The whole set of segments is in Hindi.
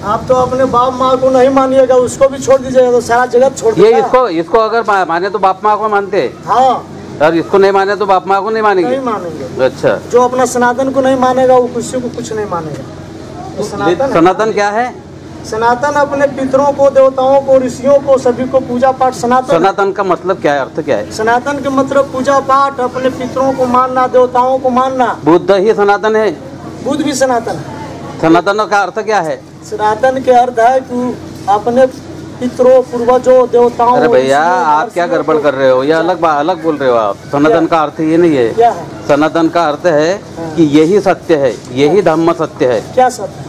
आप तो अपने बाप माँ को नहीं मानिएगा, उसको भी छोड़ दीजिएगा तो सारा जगत छोड़ ये दीजिएगा। इसको अगर माने तो बाप माँ को मानते हैं, हाँ, और इसको नहीं माने तो बाप माँ को नहीं मानेंगे। नहीं मानेंगे। अच्छा, जो अपना सनातन को नहीं मानेगा वो किसी को कुछ नहीं मानेगा। तो सनातन क्या है? सनातन अपने पितरों को, देवताओं को, ऋषियों को, सभी को पूजा पाठ। सनातन का मतलब क्या है, अर्थ क्या है? सनातन के मतलब पूजा पाठ, अपने पितरों को मानना, देवताओं को मानना। बुद्ध ही सनातन है? बुद्ध भी सनातन है। सनातन का अर्थ क्या है? सनातन के अर्थ है कि अपने पितरों, पूर्वजों, देवताओं। अरे भैया, आप क्या गड़बड़ कर रहे हो? ये अलग बोल रहे हो आप। सनातन का अर्थ ये नहीं है। क्या है? सनातन का अर्थ है कि यही सत्य है, यही धम्म सत्य है। क्या सत्य?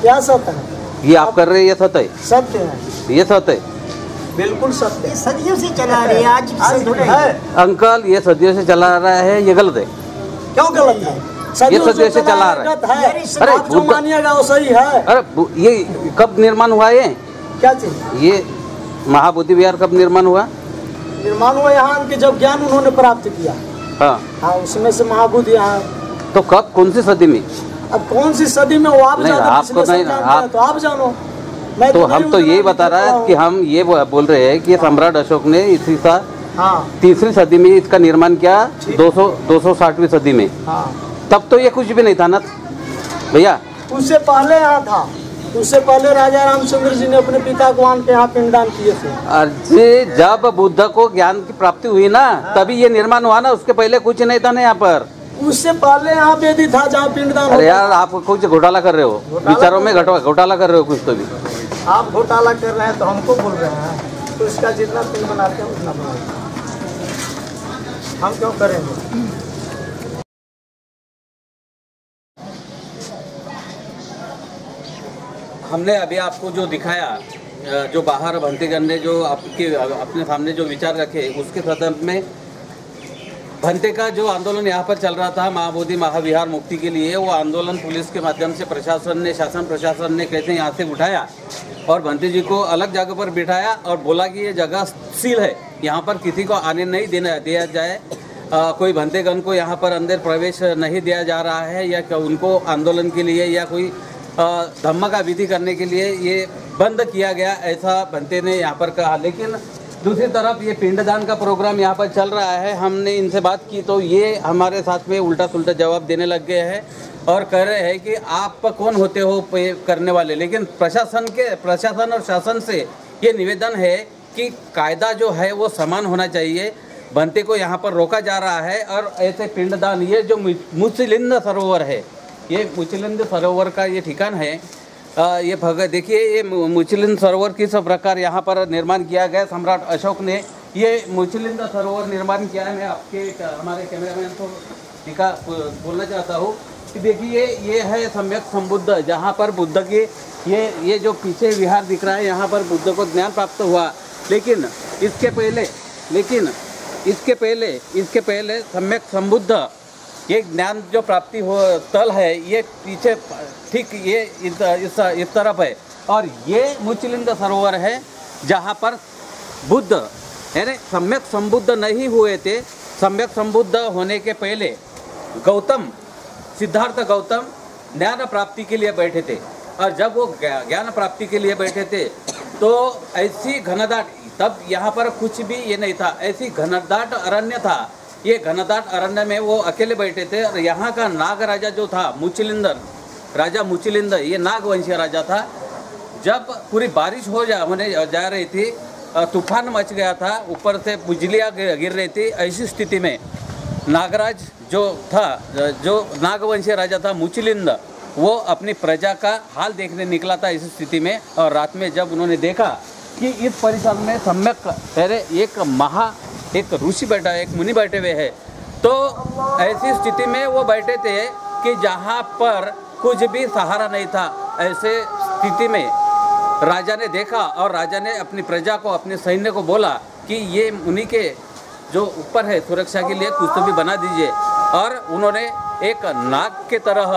क्या सत्य है? ये आप कर रहे हैं, ये सत्य है। सत्य है, ये सत्य है, बिल्कुल सत्य है। सदियों से चला रही है, आज से थोड़ा है। अंकल। ये सदियों से चला रहा है, ये गलत है। क्यों गलत है? ये सदियों से चला रहा है। अरे जो मानिएगा वो सही है। अरे ये कब निर्माण हुआ? ये क्या चीज? ये महाबोधि विहार कब निर्माण हुआ? निर्माण हुआ यहाँ के जब ज्ञान उन्होंने प्राप्त किया। हाँ, उसमें से महाबोधि यहाँ। तो कब, कौन सी सदी में? अब कौन सी सदी में वो आप जानो, आपको नहीं, तो आप जानो। मैं तो हम तो यही बता रहा है कि हम ये बोल रहे हैं कि सम्राट अशोक ने इसी साल 3री सदी में इसका निर्माण किया, 260वीं सदी में। तब तो ये कुछ भी नहीं था ना भैया। उससे पहले यहाँ था। उससे पहले राजा रामचंद्र जी ने अपने पिता को आन के यहाँ पिंडदान किए थे। अरे जब बुद्ध को ज्ञान की प्राप्ति हुई ना, तभी ये निर्माण हुआ ना। उसके पहले कुछ नहीं था ना यहाँ पर। उससे पहले यहाँ वेदी था जहाँ पिंडदान। अरे यार, आप कुछ घोटाला कर रहे हो, विचारों में घोटाला कर रहे हो कुछ तो भी। आप घोटाला कर रहे हैं तो हमको बोल रहे हैं, तो इसका जितना तुम बनाते हैं उतना बनाते, हम क्यों करेंगे? हमने अभी आपको जो दिखाया, जो बाहर भंतेगण ने जो अपने सामने जो विचार रखे, उसके संदर्भ में भंते का जो आंदोलन यहाँ पर चल रहा था महाबोधि महाविहार मुक्ति के लिए, वो आंदोलन पुलिस के माध्यम से शासन प्रशासन ने कैसे यहाँ से उठाया और भंते जी को अलग जगह पर बिठाया और बोला कि ये जगह सील है, यहाँ पर किसी को आने नहीं दिया जाए। कोई भंतेगण को यहाँ पर अंदर प्रवेश नहीं दिया जा रहा है, या उनको आंदोलन के लिए या कोई धम्म का विधि करने के लिए ये बंद किया गया, ऐसा भंते ने यहाँ पर कहा। लेकिन दूसरी तरफ ये पिंडदान का प्रोग्राम यहाँ पर चल रहा है। हमने इनसे बात की तो ये हमारे साथ में उल्टा सुल्टा जवाब देने लग गए हैं और कह रहे हैं कि आप कौन होते हो पे करने वाले। लेकिन प्रशासन और शासन से ये निवेदन है कि कायदा जो है वो समान होना चाहिए। भंते को यहाँ पर रोका जा रहा है और ऐसे पिंडदान, ये जो मुचलिंद सरोवर है, ये मुचलिंद सरोवर का ये ठिकान है। ये देखिए, ये मुचलिंद सरोवर किस प्रकार यहाँ पर निर्माण किया गया। सम्राट अशोक ने ये मुचलिंद सरोवर निर्माण किया है। मैं हमारे कैमरामैन को बोलना चाहता हूँ कि देखिए, ये है सम्यक संबुद्ध, जहाँ पर बुद्ध के ये जो पीछे विहार दिख रहा है, यहाँ पर बुद्ध को ज्ञान प्राप्त हुआ। लेकिन इसके पहले सम्यक संबुद्ध ये ज्ञान जो प्राप्ति हो स्थल है, ये पीछे ठीक ये इस तरफ है। और ये मुचलिंद सरोवर है जहाँ पर बुद्ध यानी सम्यक संबुद्ध नहीं हुए थे। सम्यक संबुद्ध होने के पहले सिद्धार्थ गौतम ज्ञान प्राप्ति के लिए बैठे थे। और जब वो ज्ञान प्राप्ति के लिए बैठे थे तो ऐसी घनदाट, तब यहाँ पर कुछ भी ये नहीं था, ऐसी घनदाट अरण्य था। ये घनदाट अरण्य में वो अकेले बैठे थे। और यहाँ का नाग राजा जो था राजा मुचलिंद, ये नागवंशीय राजा था। जब पूरी बारिश होने जा रही थी, तूफान मच गया था, ऊपर से बिजलियाँ गिर रही थी, ऐसी स्थिति में नागराज जो नागवंशीय राजा था मुचलिंद, वो अपनी प्रजा का हाल देखने निकला था इस स्थिति में। और रात में जब उन्होंने देखा कि इस परिसर में सम्यक एक ऋषि बैठा है, एक मुनि बैठे हुए हैं, तो ऐसी स्थिति में वो बैठे थे कि जहाँ पर कुछ भी सहारा नहीं था। ऐसे स्थिति में राजा ने देखा और राजा ने अपनी प्रजा को, अपने सैन्य को बोला कि ये मुनि के जो ऊपर है सुरक्षा के लिए कुछ तो भी बना दीजिए। और उन्होंने एक नाग के तरह,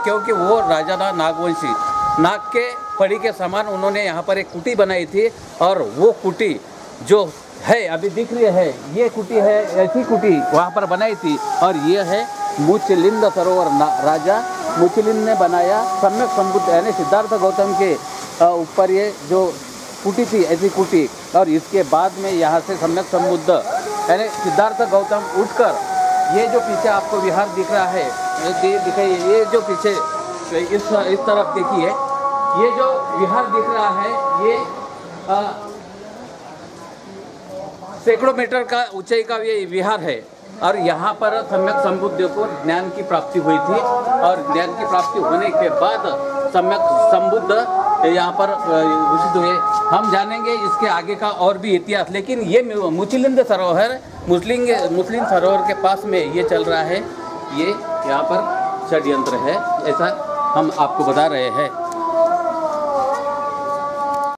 क्योंकि वो राजा था नागवंशी, नाग के पड़ी के समान उन्होंने यहाँ पर एक कुटी बनाई थी। और वो कुटी जो है अभी दिख रही है, ये कुटी है, ऐसी कुटी वहाँ पर बनाई थी। और ये है मुचलिंद सरोवर राजा मुचिलिन ने बनाया सम्यक संबुद्ध, यानी सिद्धार्थ गौतम के ऊपर ये जो कुटी थी, ऐसी कुटी, और इसके बाद में यहाँ से सम्यक संबुद्ध यानी सिद्धार्थ गौतम उठकर ये जो पीछे आपको विहार दिख रहा है, दिखाइए, ये जो पीछे इस तरफ देखिए, ये जो विहार दिख रहा है ये सैकड़ों मीटर का ऊंचाई का ये विहार है। और यहाँ पर सम्यक संबुद्ध को ज्ञान की प्राप्ति हुई थी, और ज्ञान की प्राप्ति होने के बाद सम्यक संबुद्ध यहाँ पर घोषित हुए। हम जानेंगे इसके आगे का और भी इतिहास, लेकिन ये मुचिलिंद सरोवर मुस्लिम सरोवर के पास में ये चल रहा है, ये यहाँ पर षड्यंत्र है, ऐसा हम आपको बता रहे हैं।